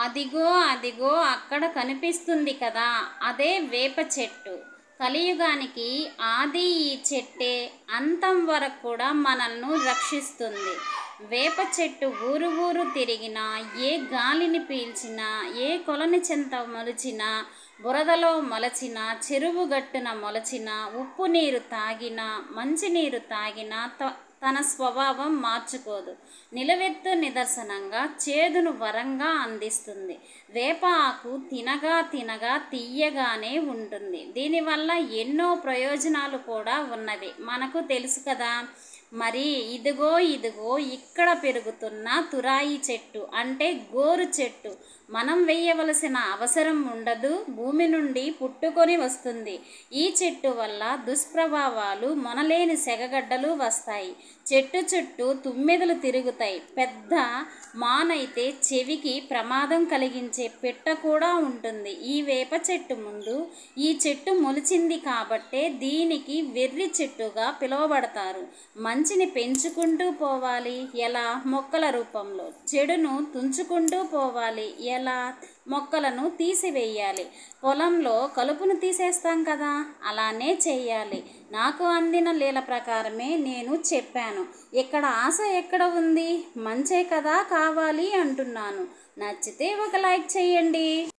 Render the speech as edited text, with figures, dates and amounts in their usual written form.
అదిగో అదిగో అక్కడ కనిపిస్తుంది కదా, అదే వేప చెట్టు. కలియుగానికి ఆది ఈ చెట్టే, అంతం వరకు కూడా మనల్ని రక్షిస్తుంది. వేప చెట్టు ఊరు ఊరు తిరిగినా, ఏ గాలిని పీల్చినా, ఏ కొలని చెంత మొలిచినా, బురదలో మొలచినా, చెరువు గట్టున మొలచినా, ఉప్పు నీరు తాగినా, మంచినీరు తాగినా తన స్వభావం మార్చుకోదు. నిలువెత్తు నిదర్శనంగా చేదును వరంగా అందిస్తుంది. వేప ఆకు తినగా తినగా తీయగానే ఉంటుంది. దీనివల్ల ఎన్నో ప్రయోజనాలు కూడా ఉన్నవి మనకు తెలుసు కదా. మరి ఇదిగో ఇదిగో ఇక్కడ పెరుగుతున్న తురాయి చెట్టు అంటే గోరు చెట్టు. మనం వేయవలసిన అవసరం ఉండదు, భూమి నుండి పుట్టుకొని వస్తుంది. ఈ చెట్టు వల్ల దుష్ప్రభావాలు మొనలేని సెగగడ్డలు వస్తాయి. చెట్టు చుట్టూ తుమ్మెదలు తిరుగుతాయి. పెద్ద మానైతే చెవికి ప్రమాదం కలిగించే పిట్ట కూడా ఉంటుంది. ఈ వేప చెట్టు ముందు ఈ చెట్టు మొలిచింది కాబట్టే దీనికి వెర్రి చెట్టుగా పిలువబడతారు. మంచిని పెంచుకుంటూ పోవాలి ఎలా? మొక్కల రూపంలో. చెడును తుంచుకుంటూ పోవాలి ఎలా? మొక్కలను తీసివేయాలి. పొలంలో కలుపును తీసేస్తాం కదా, అలానే చేయాలి. నాకు అందిన లీల ప్రకారమే నేను చెప్పాను. ఇక్కడ ఆశ ఎక్కడ ఉంది? మంచే కదా కావాలి అంటున్నాను. నచ్చితే ఒక లైక్ చేయండి.